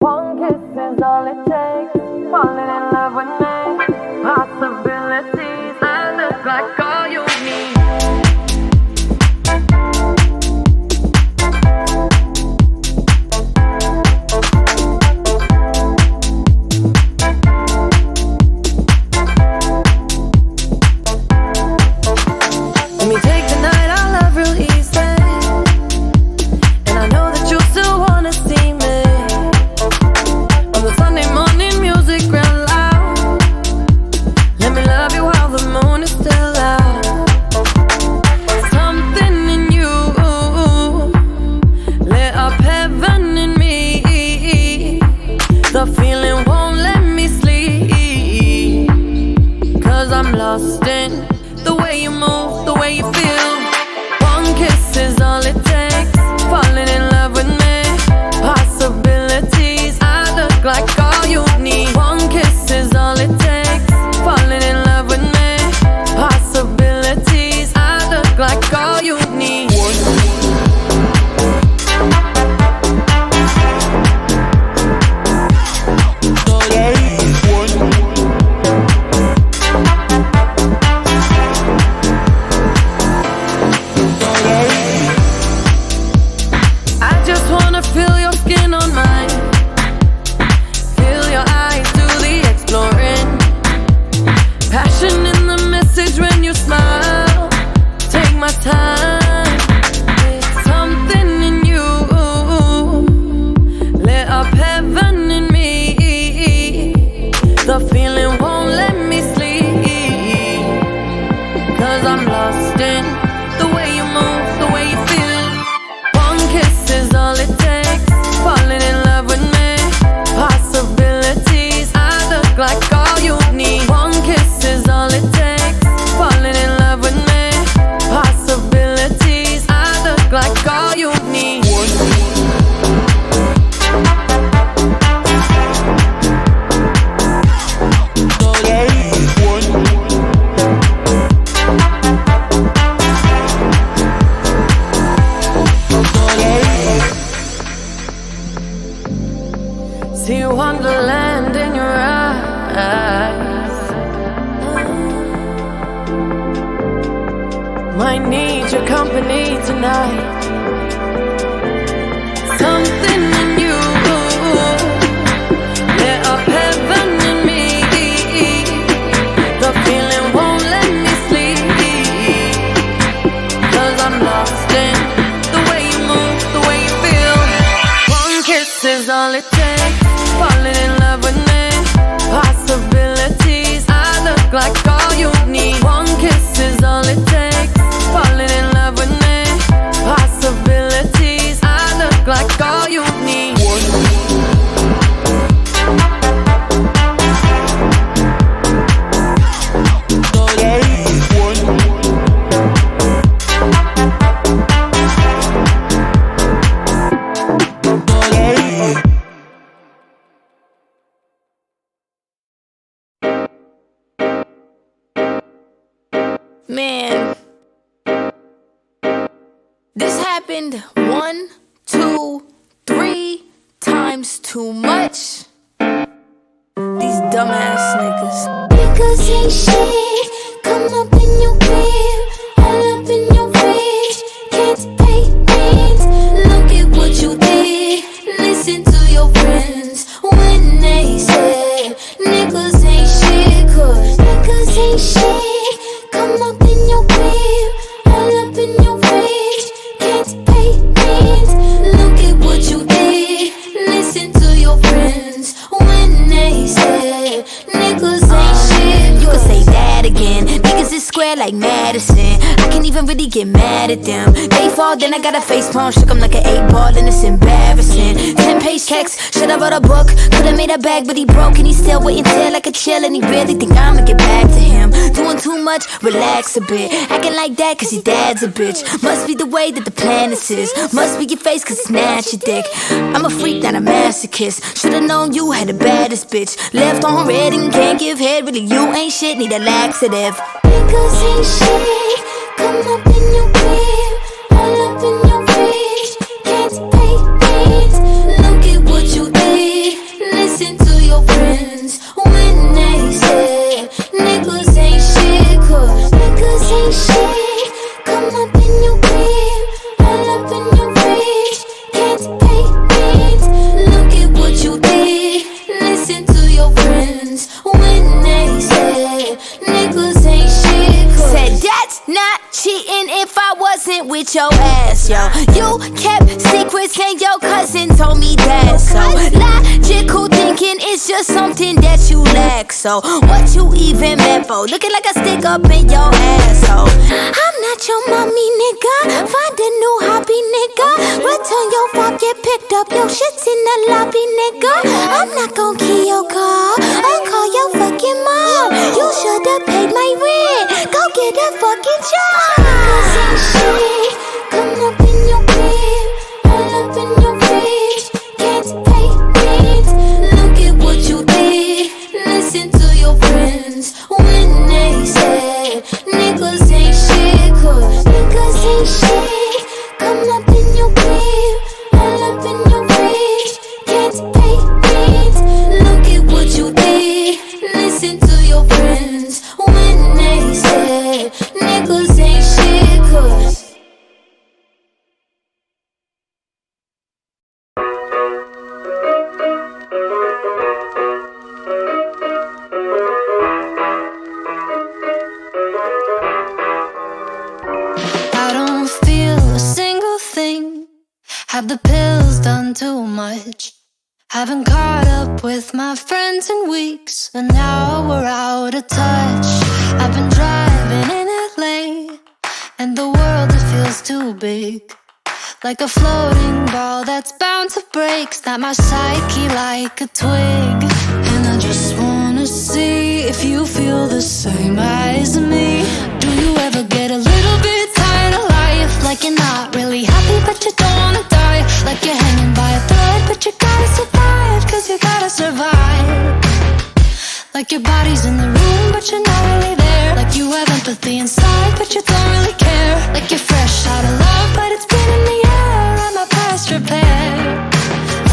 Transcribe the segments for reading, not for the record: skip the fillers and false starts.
One kiss is all it takes. Falling in love with me. Possibilities. I look like all you need. Let me take the night, I love real easy. And I know that you still wanna see me. On the Sunday morning, music real loud. Let me love you while the moon is still out. Something in you lit up heaven in me. The feeling won't let me sleep. 'Cause I'm lost in the way you move, the way you feel. One kiss is all it takes. Falling in love with me. Possibilities. I look like all you need. One kiss is all it takes. Falling in love with me. Possibilities. I look like all you need. I just wanna feel your skin on mine. Feel your eyes do the exploring. Passion in the message when you smile. Take my time. It's something in you lit up heaven in me. The feeling won't let me sleep. 'Cause I'm lost in the way you move, the way you feel. One kiss is all it takes. Falling in love with me. Possibilities. I look like all you need. One kiss is all it takes. Falling in love with me. Possibilities. I look like all you need. See wonderland in your eyes. Might need your company tonight. Something in you lit up heaven in me. The feeling won't let me sleep. 'Cause I'm lost in the way you move, the way you feel. One kiss is all it takes. Falling in love with me. Possibilities. I look like all you need. One kiss is all it takes. Falling in love with me. Possibilities. I look like all you need. Man, this happened 1, 2, 3 times too much. These dumbass niggas. Niggas ain't shit. Come up in your crib, all up in your fridge. Can't pay rent. Look at what you did. Listen to your friends when they said niggas ain't shit. 'Cause niggas ain't shit. Come up in your crib, all up in your fridge. Can't pay rent. Look at what you did. Listen to your friends when they said niggas ain't shit. You can say that again. Niggas is square like Madison. I can't even really get mad at them. They fall, then I got a face palm. Shook 'em like an 8-ball and it's embarrassing. 10-page checks, should've wrote a book. Could've made a bag, but he broke and he still waiting till like a chill. And he really think I'ma get back to him. Doing too much, relax a bit. Acting like that cause your dad's a bitch. Must be the way that the planet is. Must be your face cause it's snatch your dick. I'm a freak, not a masochist. Should've known you had the baddest bitch. Left on red and can't give head. Really you ain't shit, need a laxative. Niggas ain't shit. Come up in your crib, all up in your fridge. Can't pay rent. Look at what you did. with your ass, yo. You kept secrets and your cousin told me that. So logical thinking is just something that you lack. So what you even meant for? Looking like a stick up in your asshole. I'm not your mommy, nigga. Find a new hobby, nigga. Return your phone, get picked up. Your shit's in the lobby, nigga. I'm not gon' key your car. I'll call your fucking mom. You should've paid my rent. Go get a fucking job. Cause ain't shit. Come up in your crib, all up in your fridge. Can't pay rent. Look at what you did. Listen to your friends when they said niggas ain't shit. Cause niggas ain't shit. Come up in your crib, all up in your fridge. Can't pay rent. Look at what you did. Listen to your friends when they said niggas ain't shit. Cause I don't feel a single thing. Have the pills done too much? Haven't caught up with my friends in weeks, and now we're out of touch. I've been driving in LA, and the world, it feels too big. Like a floating ball that's bound to break. Snap my psyche like a twig. And I just wanna see if you feel the same as me. Do you ever get a little bit tired of life? Like you're not really happy but you don't wanna die. Like you're hanging by a thread but you gotta survive. Cause you gotta survive. Like your body's in the room but you're not really there. Like you have empathy inside but you don't really care. Like you're fresh out of love but it's been in the air. I'm a past repair.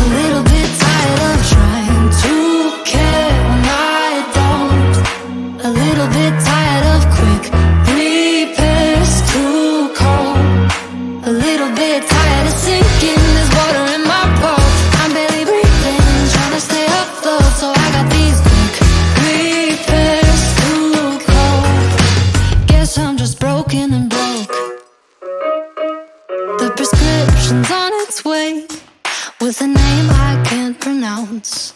A little bit tired of trying to care when I don't. A little bit tired of quick repairs, too cold. A little bit tired of sinking, there's water in my boat. I'm barely breathing, trying to stay afloat. So I got these quick repairs, too cold. Guess I'm just broken and broke. The prescription's on its way, with a name I can't pronounce,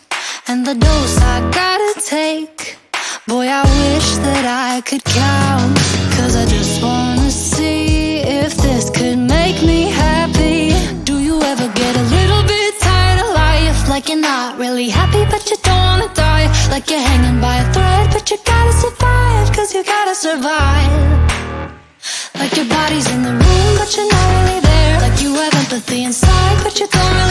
and the dose I gotta take. Boy, I wish that I could count. Cause I just wanna see if this could make me happy. Do you ever get a little bit tired of life? Like you're not really happy but you don't wanna die. Like you're hanging by a thread but you gotta survive. Cause you gotta survive. Like your body's in the room but you're not really there. Like you have empathy inside but you don't really